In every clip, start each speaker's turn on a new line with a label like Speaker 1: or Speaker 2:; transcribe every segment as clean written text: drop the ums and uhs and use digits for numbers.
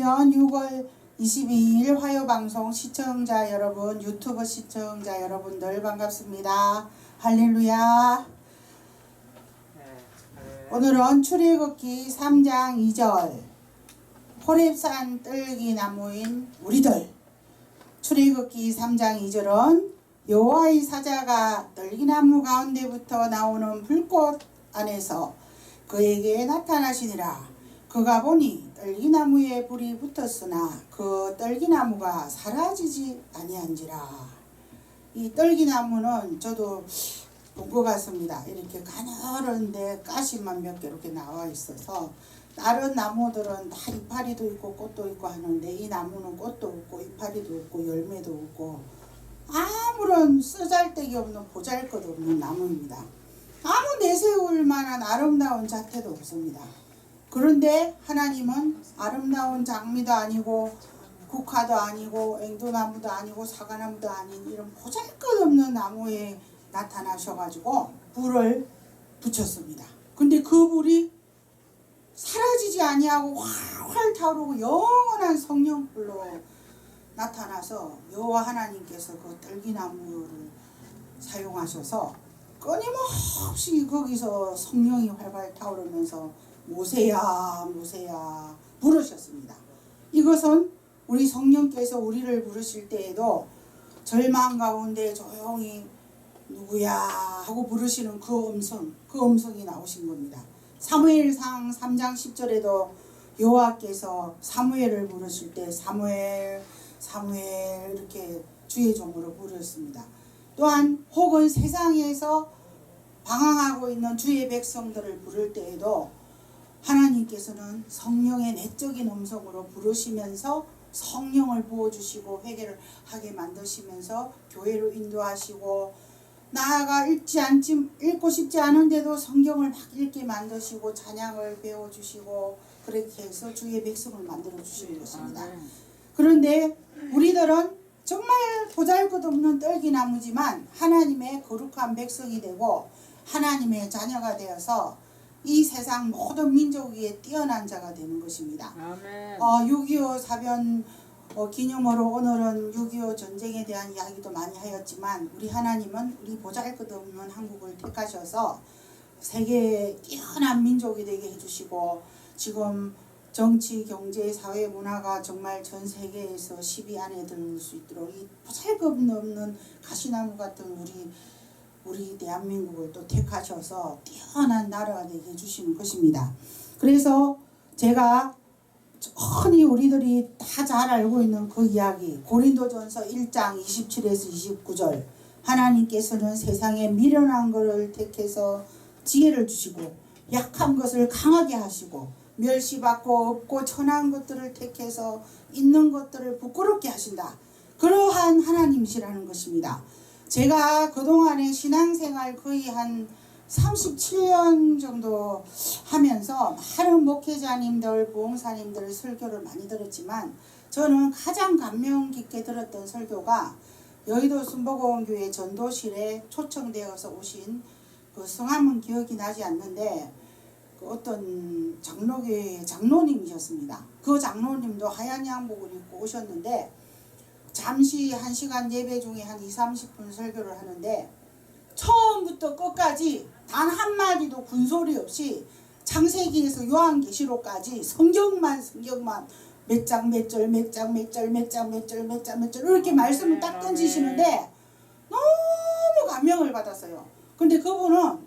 Speaker 1: 2021년 6월 22일 화요방송 시청자 여러분, 유튜브 시청자 여러분들 반갑습니다. 할렐루야. 오늘은 출애굽기 3장 2절 호렙산 떨기나무인 우리들. 출애굽기 3장 2절은 여호와의 사자가 떨기나무 가운데부터 나오는 불꽃 안에서 그에게 나타나시니라. 그가 보니 떨기나무에 불이 붙었으나 그 떨기나무가 사라지지 아니한지라. 이 떨기나무는 저도 본 것 같습니다. 이렇게 가늘은데 가시만 몇 개 이렇게 나와 있어서 다른 나무들은 다 이파리도 있고 꽃도 있고 하는데 이 나무는 꽃도 없고 이파리도 없고 열매도 없고 아무런 쓰잘데기 없는 보잘것없는 나무입니다. 아무 내세울 만한 아름다운 자태도 없습니다. 그런데 하나님은 아름다운 장미도 아니고 국화도 아니고 앵두나무도 아니고 사과나무도 아닌 이런 보잘것없는 나무에 나타나셔가지고 불을 붙였습니다. 근데 그 불이 사라지지 아니하고 활활 타오르고 영원한 성령불로 나타나서 여호와 하나님께서 그 떨기나무를 사용하셔서 끊임없이 거기서 성령이 활활 타오르면서 모세야 모세야 부르셨습니다. 이것은 우리 성령께서 우리를 부르실 때에도 절망 가운데 조용히 누구야 하고 부르시는 그 음성이 나오신 겁니다. 사무엘상 3장 10절에도 여호와께서 사무엘을 부르실 때 사무엘 사무엘 이렇게 주의 종으로 부르셨습니다. 또한 혹은 세상에서 방황하고 있는 주의 백성들을 부를 때에도 하나님께서는 성령의 내적인 음성으로 부르시면서 성령을 부어주시고 회개를 하게 만드시면서 교회로 인도하시고 나아가 읽고 싶지 않은데도 성경을 막 읽게 만드시고 찬양을 배워주시고 그렇게 해서 주의 백성을 만들어 주시는 것입니다. 그런데 우리들은 정말 보잘것없는 떨기나무지만 하나님의 거룩한 백성이 되고 하나님의 자녀가 되어서 이 세상 모든 민족 위에 뛰어난 자가 되는 것입니다. 6.25 사변 기념으로 오늘은 6.25 전쟁에 대한 이야기도 많이 하였지만 우리 하나님은 우리 보잘것없는 한국을 택하셔서 세계의 뛰어난 민족이 되게 해주시고 지금 정치, 경제, 사회, 문화가 정말 전 세계에서 10위 안에 들 수 있도록 이 보잘것없는 가시나무 같은 우리 대한민국을 또 택하셔서 뛰어난 나라가 되게 해주시는 것입니다. 그래서 제가 흔히 우리들이 다 잘 알고 있는 그 이야기 고린도전서 1장 27에서 29절 하나님께서는 세상에 미련한 것을 택해서 지혜를 주시고 약한 것을 강하게 하시고 멸시받고 없고 천한 것들을 택해서 있는 것들을 부끄럽게 하신다. 그러한 하나님이시라는 것입니다. 제가 그동안에 신앙생활 거의 한 37년 정도 하면서 많은 목회자님들, 부흥사님들 설교를 많이 들었지만 저는 가장 감명 깊게 들었던 설교가 여의도 순복음교회 전도실에 초청되어서 오신 그 성함은 기억이 나지 않는데 그 어떤 장로교회 장로님이셨습니다. 그 장로님도 하얀 양복을 입고 오셨는데 잠시 1시간 예배 중에 한 20-30분 설교를 하는데 처음부터 끝까지 단 한마디도 군소리 없이 창세기에서 요한계시록까지 성경만 몇 장 몇 절 몇 장 몇 절 몇 장 몇 절 몇 장 몇 절 이렇게 말씀을 딱 던지시는데 너무 감명을 받았어요. 근데 그분은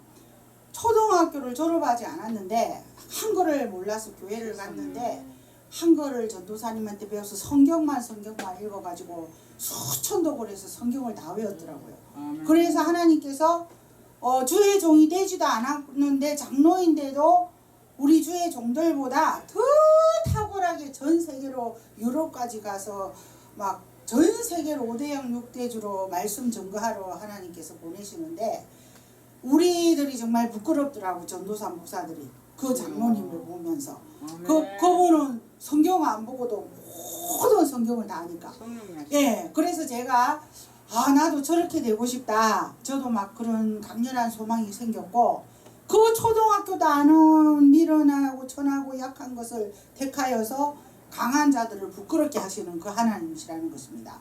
Speaker 1: 초등학교를 졸업하지 않았는데 한글을 몰라서 교회를 갔는데 한글을 전도사님한테 배워서 성경만 읽어가지고 수천도 걸어서 성경을 다 외웠더라고요. 그래서 하나님께서 주의 종이 되지도 않았는데 장로인데도 우리 주의 종들보다 더 탁월하게 전 세계로 유럽까지 가서 막 전 세계로 5대양 6대주로 말씀 전거하러 하나님께서 보내시는데 우리들이 정말 부끄럽더라고. 전도사 목사들이 그 장로님을 보면서 그분은 성경 안 보고도 모든 성경을 다 아니까. 예, 그래서 제가 나도 저렇게 되고 싶다. 저도 막 그런 강렬한 소망이 생겼고 그 초등학교도 아는 미련하고 천하고 약한 것을 택하여서 강한 자들을 부끄럽게 하시는 그 하나님이시라는 것입니다.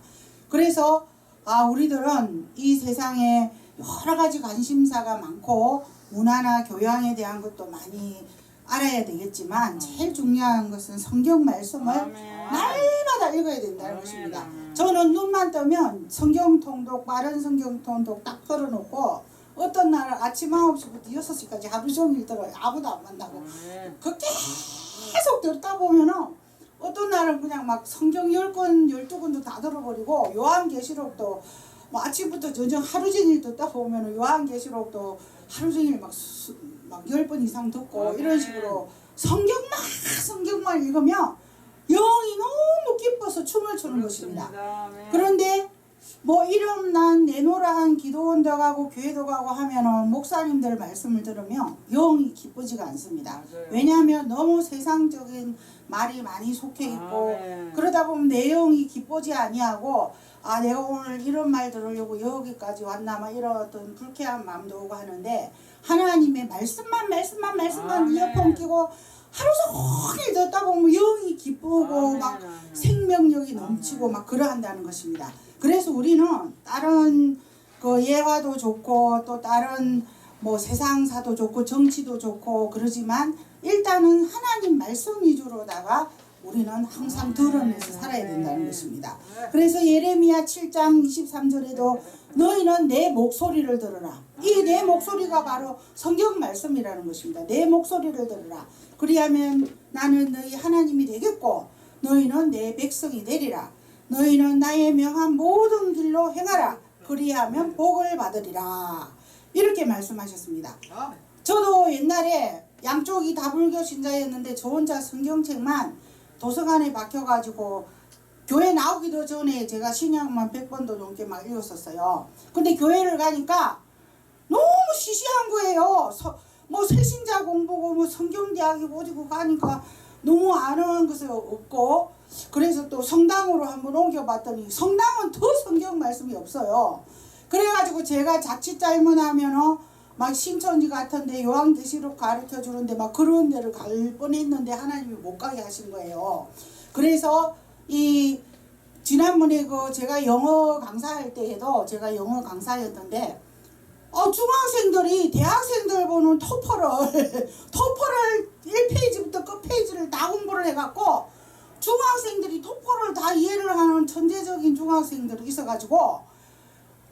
Speaker 1: 그래서 우리들은 이 세상에 여러 가지 관심사가 많고 문화나 교양에 대한 것도 많이 알아야 되겠지만 제일 중요한 것은 성경 말씀을 날마다 읽어야 된다는 것입니다. 저는 눈만 뜨면 성경 통독, 빠른 성경 통독 딱 걸어놓고 어떤 날 아침 9시부터 6시까지 하루 종일 들어요. 아무도 안 만나고. 그 계속 듣다 보면은 어떤 날은 그냥 막 성경 10권, 12권도 다 들어버리고 요한계시록도 뭐 아침부터 저녁 하루 종일 듣다 보면은 요한계시록도 하루 종일 막 10번 이상 듣고 이런 식으로 성경만 읽으면 영이 너무 기뻐서 춤을 추는 것입니다. 그런데 뭐 이름 난 내노라 한 기도원도 가고 교회도 가고 하면은 목사님들 말씀을 들으면 영이 기쁘지가 않습니다. 왜냐하면 너무 세상적인 말이 많이 속해 있고 그러다 보면 내 영이 기쁘지 아니하고 내가 오늘 이런 말 들으려고 여기까지 왔나 막 이런 어떤 불쾌한 마음도 오고 하는데 하나님의 말씀만 이어폰 끼고 하루 종일 듣다 보면 영이 기쁘고 막 생명력이 넘치고 막 그러한다는 것입니다. 그래서 우리는 다른 그 예화도 좋고 또 다른 뭐 세상사도 좋고 정치도 좋고 그러지만 일단은 하나님 말씀 위주로다가 우리는 항상 들으면서 살아야 된다는 것입니다. 그래서 예레미야 7장 23절에도 너희는 내 목소리를 들으라. 이 내 목소리가 바로 성경 말씀이라는 것입니다. 내 목소리를 들으라. 그리하면 나는 너희 하나님이 되겠고 너희는 내 백성이 되리라. 너희는 나의 명한 모든 길로 행하라. 그리하면 복을 받으리라. 이렇게 말씀하셨습니다. 저도 옛날에 양쪽이 다 불교 신자였는데 저 혼자 성경책만 도서관에 박혀가지고 교회 나오기도 전에 제가 신약만 100번도 넘게 막 읽었었어요. 근데 교회를 가니까 너무 시시한 거예요. 뭐 새신자 공부고 뭐 성경대학이고 어디고 가니까 너무 아는 것이 없고 그래서 또 성당으로 한번 옮겨봤더니 성당은 더 성경 말씀이 없어요. 그래가지고 제가 자칫 잘못하면은 막 신천지 같은데 요한계시록 가르쳐 주는데 막 그런 데를 갈 뻔했는데 하나님이 못 가게 하신 거예요. 그래서 이 지난번에 그 제가 영어 강사할 때에도 제가 영어 강사였는데 중학생들이 대학생들 보는 토플을 1페이지부터 끝페이지를 다 공부를 해갖고 중학생들이 토플을 다 이해를 하는 천재적인 중학생들이 있어가지고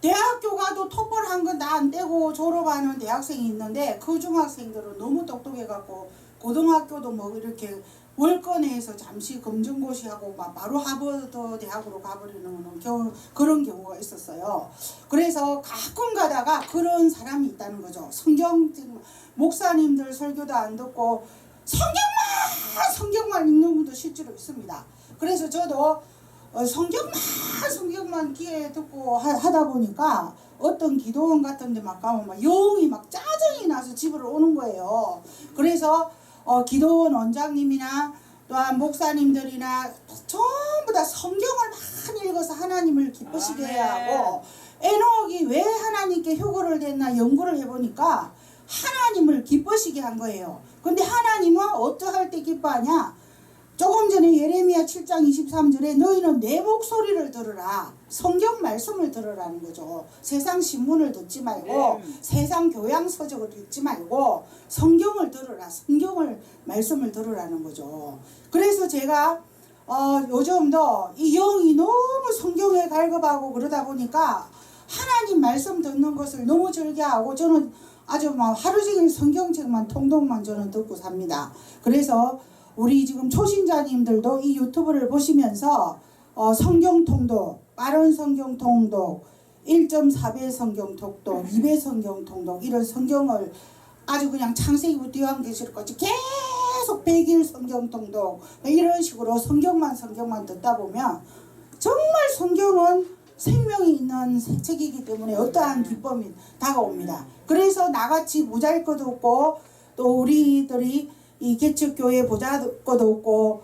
Speaker 1: 대학교 가도 토플 한 건 다 안 떼고 졸업하는 대학생이 있는데 그 중학생들은 너무 똑똑해갖고 고등학교도 뭐 이렇게 월권에서 잠시 검정고시하고 막 바로 하버드 대학으로 가버리는 그런 경우가 있었어요. 그래서 가끔 가다가 그런 사람이 있다는 거죠. 목사님들 설교도 안 듣고 성경만 읽는 분도 실제로 있습니다. 그래서 저도 성경만 귀에 듣고 하다 보니까 어떤 기도원 같은 데 막 가면 막 영이 막 짜증이 나서 집으로 오는 거예요. 그래서 기도원 원장님이나 또한 목사님들이나 전부 다 성경을 많이 읽어서 하나님을 기쁘시게 해야 하고 에녹이 왜 하나님께 효고를 댔나 연구를 해보니까 하나님을 기쁘시게 한 거예요. 근데 하나님은 어떠할 때 기뻐하냐? 조금 전에 예레미야 7장 23절에 너희는 내 목소리를 들으라. 성경 말씀을 들으라는 거죠. 세상 신문을 듣지 말고 세상 교양 서적을 읽지 말고 성경을 들으라. 말씀을 들으라는 거죠. 그래서 제가 요즘도 이 영이 너무 성경에 갈급하고 그러다 보니까 하나님 말씀 듣는 것을 너무 즐겨하고 저는 아주 막 하루 종일 성경책만 통독만 저는 듣고 삽니다. 그래서 우리 지금 초신자님들도 이 유튜브를 보시면서 성경 통독, 빠른 성경 통독, 1.4배 성경 통독, 2배 성경 통독 이런 성경을 아주 그냥 창세기부터 요한계시록까지 계속 100일 성경 통독 이런 식으로 성경만 듣다 보면 정말 성경은 생명이 있는 책이기 때문에 어떠한 기쁨이 다가옵니다. 그래서 나같이 모자랄 것도 없고 또 우리들이 이 개척교회 보잘 것도 없고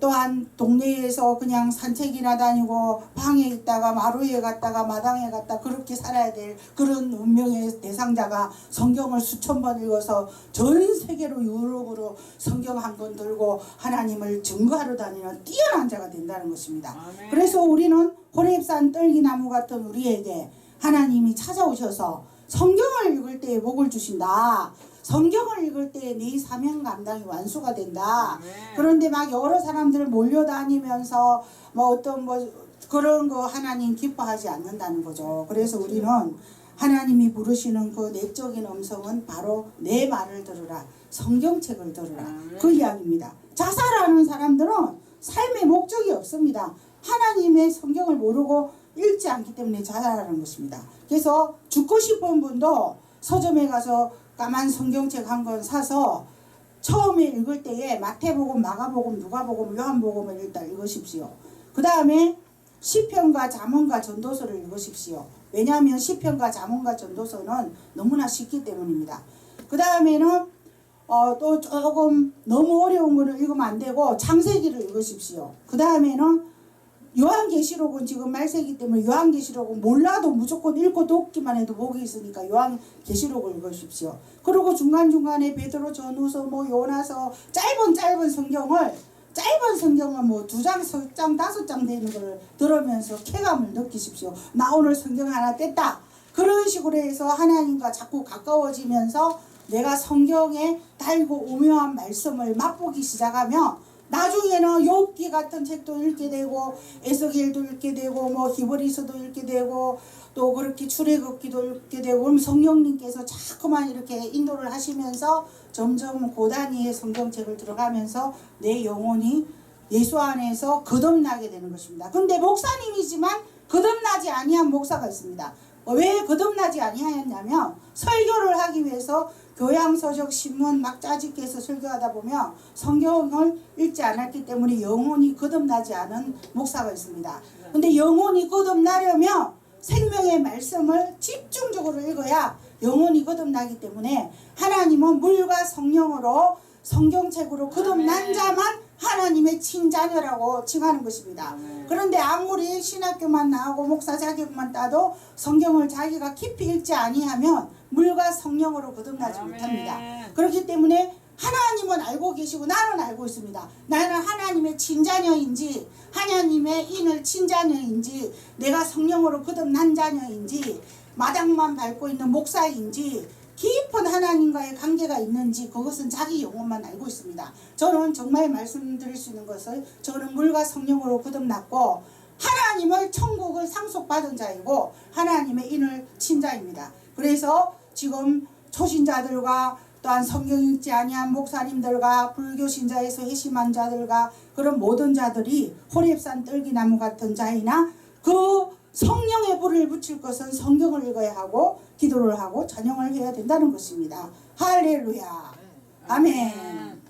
Speaker 1: 또한 동네에서 그냥 산책이나 다니고 방에 있다가 마루에 갔다가 마당에 갔다 그렇게 살아야 될 그런 운명의 대상자가 성경을 수천 번 읽어서 전 세계로 유럽으로 성경 한 권 들고 하나님을 증거하러 다니는 뛰어난 자가 된다는 것입니다.
Speaker 2: 아멘.
Speaker 1: 그래서 우리는 호렙산 떨기나무 같은 우리에게 하나님이 찾아오셔서 성경을 읽을 때에 복을 주신다. 성경을 읽을 때 네 사명 감당이 완수가 된다. 그런데 막 여러 사람들 몰려다니면서 뭐 어떤 뭐 그런 거 하나님 기뻐하지 않는다는 거죠. 그래서 우리는 하나님이 부르시는 그 내적인 음성은 바로 내 말을 들으라. 성경책을 들으라. 그 이야기입니다. 자살하는 사람들은 삶의 목적이 없습니다. 하나님의 성경을 모르고 읽지 않기 때문에 자살하는 것입니다. 그래서 죽고 싶은 분도 서점에 가서 까만 성경책 한 권 사서 처음에 읽을 때에 마태복음, 마가복음, 누가복음, 요한복음을 일단 읽으십시오. 그 다음에 시편과 잠언과 전도서를 읽으십시오. 왜냐하면 시편과 잠언과 전도서는 너무나 쉽기 때문입니다. 그 다음에는 또 조금 너무 어려운 거는 읽으면 안 되고 창세기를 읽으십시오. 그 다음에는 요한계시록은 지금 말세기 때문에 요한계시록은 몰라도 무조건 읽고 돕기만 해도 복이 있으니까 요한계시록을 읽으십시오. 그리고 중간중간에 베드로 전후서 뭐 요나서 짧은 성경을 뭐 2장, 3장, 5장 되는 걸 들으면서 쾌감을 느끼십시오. 나 오늘 성경 하나 뗐다. 그런 식으로 해서 하나님과 자꾸 가까워지면서 내가 성경에 달고 오묘한 말씀을 맛보기 시작하면 나중에는 욥기 같은 책도 읽게 되고 에스겔도 읽게 되고 뭐 히브리서도 읽게 되고 또 그렇게 출애굽기도 읽게 되고 그럼 성령님께서 자꾸만 이렇게 인도를 하시면서 점점 고단위의 성경책을 들어가면서 내 영혼이 예수 안에서 거듭나게 되는 것입니다. 근데 목사님이지만 거듭나지 아니한 목사가 있습니다. 왜 거듭나지 아니하였냐면 설교를 하기 위해서 교양서적 신문 막 짜집기해서 설교하다 보면 성경을 읽지 않았기 때문에 영혼이 거듭나지 않은 목사가 있습니다. 근데 영혼이 거듭나려면 생명의 말씀을 집중적으로 읽어야 영혼이 거듭나기 때문에 하나님은 물과 성령으로 성경책으로 거듭난 자만 하나님의 친자녀라고 칭하는 것입니다. 그런데 아무리 신학교만 나오고 목사 자격만 따도 성경을 자기가 깊이 읽지 아니하면 물과 성령으로 거듭나지 못합니다. 그렇기 때문에 하나님은 알고 계시고 나는 알고 있습니다. 나는 하나님의 친자녀인지 하나님의 인을 친자녀인지 내가 성령으로 거듭난 자녀인지 마당만 밟고 있는 목사인지 깊은 하나님과의 관계가 있는지 그것은 자기 영혼만 알고 있습니다. 저는 정말 말씀드릴 수 있는 것을 저는 물과 성령으로 거듭났고 하나님을 천국을 상속받은 자이고 하나님의 인을 친자입니다. 그래서 지금 초신자들과 또한 성경 읽지 아니한 목사님들과 불교 신자에서 회심한 자들과 그런 모든 자들이 호렙산 떨기나무 같은 자이나 그 성령의 불을 붙일 것은 성경을 읽어야 하고 기도를 하고 찬양을 해야 된다는 것입니다. 할렐루야. 아멘.